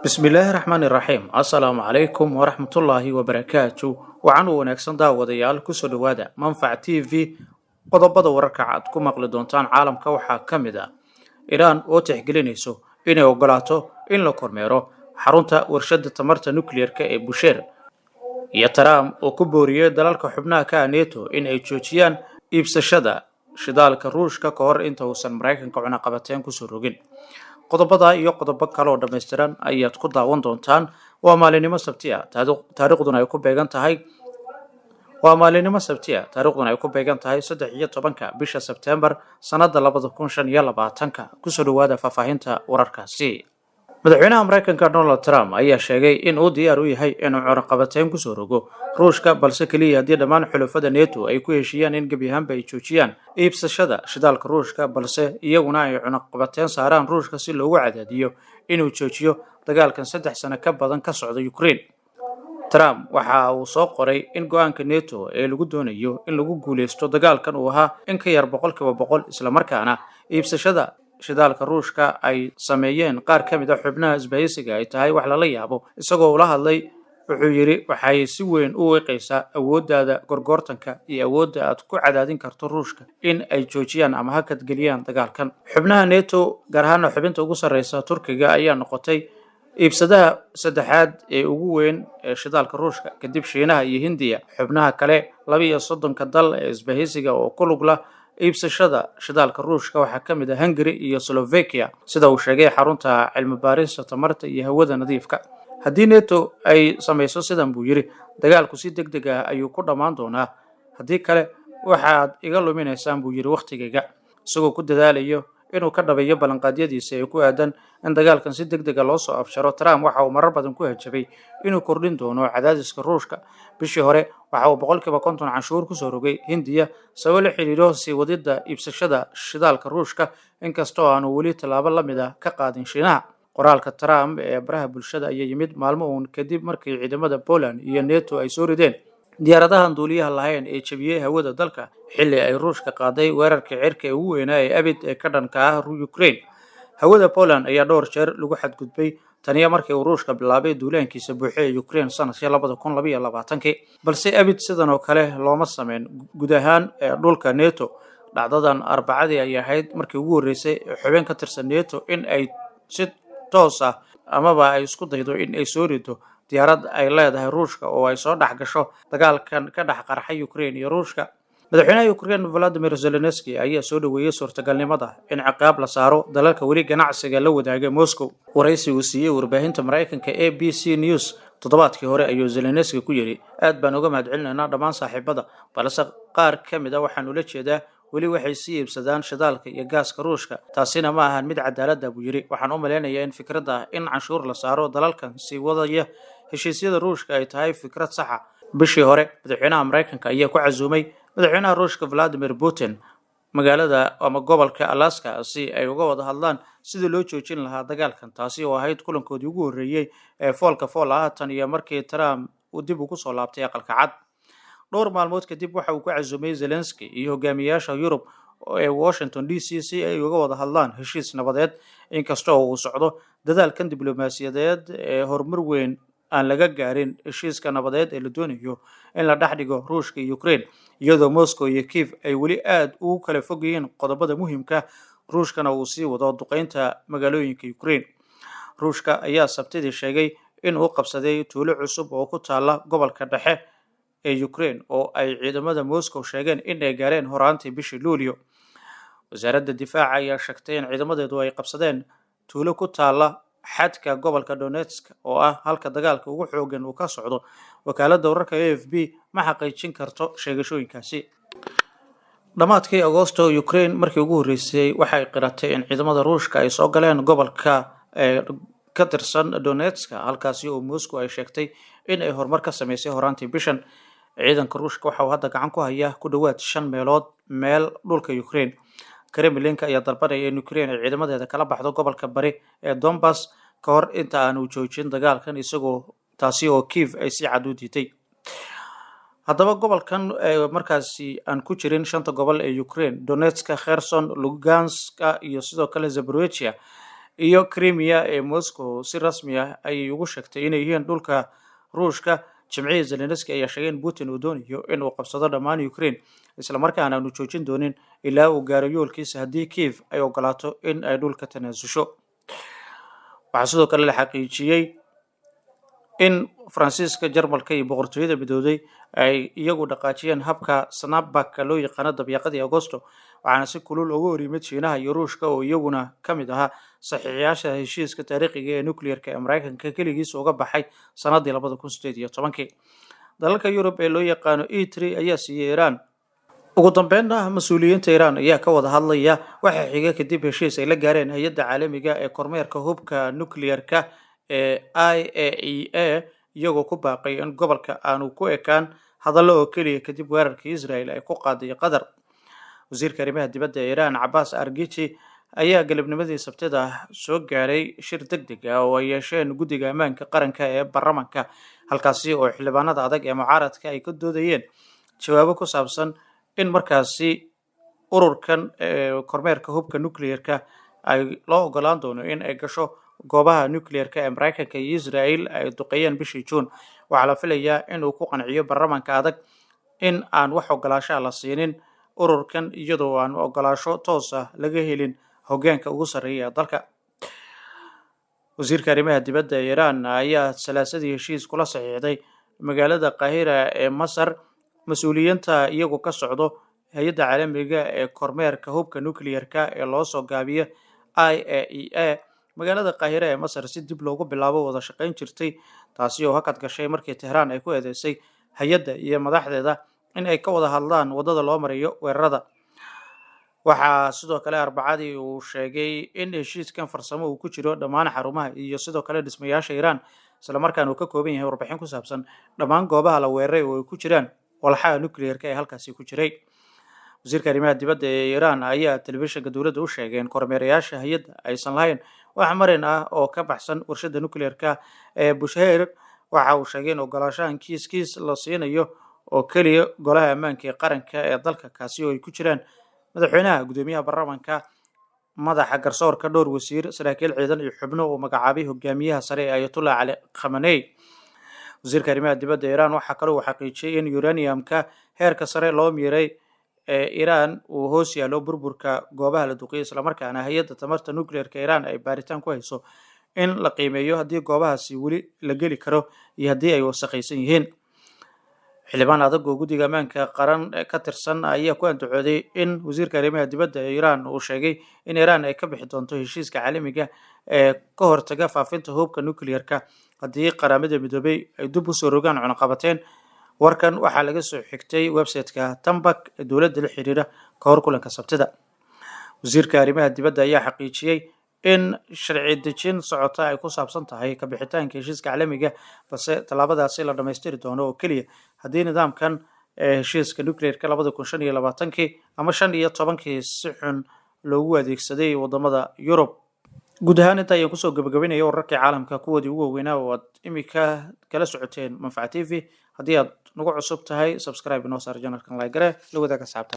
bismillaahi raxmaani raxiim assalaamu calaykum waraxmatullaahi wabarakaatu waxaan u wanaagsan daawadayaal kusoo dhowaada manfac t v qodobada wararka aad ku maqli doontaan caalamka waxaa ka mid ah iiraan oo tixgelinayso inay ogolaato in la kormeero xarunta warshada tamarta nukliyeerka ee busheer iyo Trump oo ku booriyay dalalka xubnaha ka ah NATO in ay joojiyaan iibsashada shidaalka ruushka ka hor inta uusan Mareykanka cunaqabateyn ku soo rogin qodobada iyo qodobo kale oo dhameystiran ayaad ku daawan doontaan waa maalinimo sabti ah taariikhduna ay ku beegan tahay 13 bisha September sanada 2025 kusoo dhawaada faahfaahinta wararkaasi madaxweynaha Mareykanka Donald Trump ayaa sheegay in uu diyaar u yahay inuu cunaqabateyn ku soo rogo ruushka balse kaliya haddii dhammaan xulafada NATO ay ku heshiiyaan in gebi ahaanba ay joojiyaan iibsashada shidaalka ruushka balse iyaguna ay cunaqabateyn saaraan ruushka si loogu cadaadiyo inuu joojiyo dagaalkan 3 sano ka badan ka socda Ukraine. Trump waxa uu soo qoray in go'aanka NATO ee lagu doonayo in lagu guuleysto dagaalkan uu ahaa in ka yar 100% isla markaana iibsashada shidaalka ruushka ay sameeyeen qaar ka mid ah xubnaha isbahaysiga ay tahay wax lala yaabo isagoo ula hadlay wuxuu yiri waxay si weyn u weeqaysaa awoodda gorgortanka iyo awoodda aad ku cadaadin karto ruushka in ay joojiyaan ama hakad geliyaan dagaalkan xubnaha NATO gaar ahaan xubinta ugu sareysa Turkiga ayaa noqotay iibsadaha saddexaad ee ugu weyn ee shidaalka ruushka kadib Shiinaha iyo Hindiya xubnaha kale 32 dal ee isbahaysiga oo ku lug leh iibsashada shidaalka ruushka waxaa ka mid ah Hungary iyo Slovakia sida uu sheegay xarunta cilmi baarista tamarta iyo hawada nadiifka haddii NATO ay samayso sidan buu yiri dagaalku si degdeg ah ayuu ku dhamaan doonaa haddii kale waxaad iga luminaysaan buu yiri waqtigayga isagoo ku dadaalayo inuu ka dhabeeyo ballanqaadyadiisa ee ku aadan in dagaalkan si degdeg ah loo soo afsharo Trump waxa uu marar badan ku hajabay inuu kordhin doono cadaadiska ruushka bishii hore waxa uu 50% canshuur ku soo rogay Hindiya sabab la xiriiro sii wadida iibsashada shidaalka ruushka inkastoo aanu weli tallaabo la mid ah ka qaadin Shiinaha qoraalka Trump ee baraha bulshada ayaa yimid maalmo uun kadib markii ciidamada Poland iyo NATO ay soo rideen diyaaradahan duuliyaha lahayn ee jabiyay hawada dalka xilli ay ruushka qaaday weerarka cirka ee ugu weynaa ee abid ee ka dhanka ah Ukraine hawada Poland ayaa dhowr jeer lagu xadgudbay taniya markii uu ruushka bilaabay duulaankiisa buuxa ee Ukraine sanadkii 2022 balse abid sidan oo kale looma sameyn guud ahaan dhulka NATO dhacdadan arbacadii ay ahayd markii ugu horeysay xubin ka tirsan NATO in ay si toos ah amaba ay isku daydo in ay soo rido diyaarad ay leedahay ruushka oo ay soo dhax gasho dagaalkan ka dhax qarxay Ukraine iyo ruushka madaxweynaha Ukraine Volodymyr Zelensky ayaa soo dhaweeyay suurtagalnimada in ciqaab la saaro dalalka weli ganacsiga la wadaaga Moscow waraysi uu siiyay warbaahinta Mareykanka ABC News toddobaadkii hore ayuu Zelensky ku yiri aad baan uga mahadcelinaynaa dhammaan saaxiibada balse qaar ka mid ah waxaan ula jeedaa weli waxay sii iibsadaan shidaalka iyo gaaska ruushka taasina ma ahan mid cadaalad ah buu yiri waxaan u maleynayaa in fikradda in canshuur la saaro dalalkan si wadaya heshiisyada ruushka ay tahay fikrad sax ah bishii hore madaxweynaha Mareykanka ayaa ku casuumay madaxweynaha ruushka Vladimir Putin magaalada ama gobolka Alaska si ay uga wada hadlaan sidii loo joojin lahaa dagaalkan taasi oo ahayd kulankoodii ugu horeeyay ee foolka fool ah tan iyo markii Trump uu dib ugu soo laabtay aqalka cad dhowr maalmood kadib waxa uu ku casuumay Zelensky iyo hogaamiyaasha Yurub ee Washington DC si ay uga wada hadlaan heshiis nabadeed inkastoo uu socdo dadaalkan diblomaasiyadeed ee horumar weyn aan laga gaarin heshiiska nabadeed ee la doonayo in la dhaxdhigo ruushka iyo Ukraine iyadoo Moscow iyo Kiev ay weli aad ugu kala fogayeen qodobada muhiimka ruushkana uu sii wado duqeynta magaalooyinka Ukraine ruushka ayaa sabtidii sheegay in uu qabsaday tuulo cusub oo ku taala gobolka dhexe ee Ukraine oo ay ciidamada Moscow sheegeen in ay gaareen horaantii bishii Luulyo wasaaradda difaaca ayaa sheegtay in ciidamadeedu ay qabsadeen tuulo ku taala xadka gobolka Donetsk oo ah halka dagaalka ugu xoogan uu ka socdo wakaaladda wararka AFP ma xaqiijin karto sheegashooyinkaasi dhamaadkii Agoosto Ukraine markii ugu horeysay waxay qiratay in ciidamada ruushka ay soo galeen gobolka ka tirsan Donetsk halkaasi oo Moscow ay sheegtay in ay horumar ka sameysay horaantii bishan ciidanka ruushka waxa uu hadda gacan ku hayaa ku dhawaad 5 meel dhulka Ukraine Kremlin ayaa dalbanaya in Ukraine ay ciidamadeeda kala baxdo gobolka bari ee Donbas ka hor inta aanu joojin dagaalkan isagoo taasi oo Kiev ay si cad u diiday haddaba gobolkan markaasi aan ku jirin 5 gobol ee Ukraine Donetsk Kherson Lugansk iyo sidoo kale Zaporizhia iyo Crimea ee Moscow si rasmi ah ayay ugu sheegtay inay yihiin dhulka Ruushka. Jimcihii Zelensky ayaa sheegay in Putin uu doonayo in uu qabsado dhammaan Ukraine isla markaana aanu joojin doonin ilaa uu gaaro yoolkiisa haddii Kiev ay ogolaato in ay dhulka tanaasusho. waxaa sidoo kale la xaqiijiyay in Faransiiska, Jarmalka iyo boqortooyada midowday ay iyagu dhaqaajiyeen habka snapback loo yaqaano dabiiqadii Agoosto, waxaana si kulul uga hor yimid Shiinaha iyo Ruushka oo iyaguna ka mid ahaa saxiixayaasha heshiiska taariikhiga ee nuclear-ka ee Mareykanka keligiisa uga baxay sanadii 2018. dalalka Yurub ee loo yaqaano E3 ayaa siiyay Iran. ugu dambeynna mas'uuliyiinta Iran ayaa ka wada hadlaya waxa xiga kadib heshiis ay la gaareen hay'adda caalamiga ee kormeerka hubka nuclear-ka ee IAEA, iyagoo ku baaqay in gobolka aanu ku ekaan hadallo oo keliya kadib weerarkii Israel ay ku qaaday Qatar. wasiirka arrimaha dibadda ee Iran Abbas Araghchi ayaa galabnimadii Sabtida soo gaaray shir degdeg ah oo ay yeesheen guddiga ammaanka qaranka ee baarlamaanka, halkaasi oo xildhibaanada adag ee mucaaradka ay ka doodayeen jawaabo ku saabsan in markaasi ururkan kormeerka hubka nuclear-ka ay loo ogolaan doono in ay gasho goobaha nuclear-ka ee Mareykanka iyo Israel ay duqeeyeen bishii Juun. waxaa la filayaa in uu ku qanciyo baarlamaanka adag in aan wax ogolaansho la siinin ururkan iyadoo aan ogolaansho toos ah laga helin hoggaanka ugu sarreeya ee dalka. wasiirka arrimaha dibadda ee Iran ayaa salaasadii heshiis kula saxiixday magaalada Qaahira ee Masar mas'uuliyiinta iyagu ka socdo hay'adda caalamiga ee kormeerka hubka nuclear-ka ee loo soo gaabiyo IAEA. magaalada Qaahira ee Masar si dib loogu bilaabo wada shaqayn jirtay, taasi oo hakad gashay markii Tehran ay ku eedeysay hay'adda iyo madaxdeeda in ay ka wada hadlaan wadada loo marayo weerarada. waxaa sidoo kale Arbacadii uu sheegay in heshiiskan farsamo uu ku jiro dhammaan xarumaha iyo sidoo kale dhismayaasha Iran, isla markaana uu ka kooban yahay warbixin ku saabsan dhammaan goobaha la weeraray oo ay ku jiraan walxaha nuclear-ka ee halkaasi ku jiray. wasiirka arrimaha dibadda ee Iran ayaa telefishinka dowladda u sheegay in kormeerayaasha hay'adda aysan lahayn wax marin ah oo ka baxsan warshada nuclear-ka ee Bushehr. waxa uu sheegay in ogolaanshahan kiis la siinayo oo keliya golaha ammaanka ee qaranka ee dalka, kaasi oo ay ku jiraan madaxweynaha, gudoomiyaha baarlamaanka, madaxa garsoorka, dhowr wasiir, saraakiil ciidan iyo xubno uu magacaabay hogaamiyaha sare ee Ayatollah Ali Khamenei. wasiirka arrimaha dibadda ee Iran waxa kale uu xaqiijiyay in uranium-ka heerka sare loo miiray ee Iran uu hoos yaalo burburka goobaha la duqeeyay, isla markaana hay'adda tamarta nuclear-ka Iran ay baaritaan ku hayso in la qiimeeyo haddii goobahaasi weli la geli karo iyo haddii ay wasakhaysan yihiin. xildhibaan adag oo guddiga ammaanka qaran ka tirsan ayaa ku andacooday in wasiirka arrimaha dibadda ee Iran uu sheegay in Iran ay ka bixi doonto heshiiska caalamiga ee ka hortaga faafinta hubka nuclear-ka haddii qaramada midoobay ay dib u soo rogaan cunaqabateen. warkan waxaa laga soo xigtay website-ka Tambak ee dowladda la xiriira ka hor kulanka Sabtida. wasiirka arrimaha dibadda ayaa xaqiijiyay in sharci dejin socota ay ku saabsan tahay ka bixitaanka heshiiska caalamiga, balse tallaabadaasi la dhammaystiri doono oo keliya haddii nidaamkan heshiiska nuclear-ka 2025 ama 15 si xun loogu adeegsaday wadamada Yurub. guud ahaan inta ayaan kusoo gabagabaynaya wararkii caalamka kuwoodii ugu waaweynaa oo aad imika kala socoteen Manfaca TV. haddii aad nagu cusub tahay, subscribe inoo saar channelkan, like gare, la wadaaga asxaabta.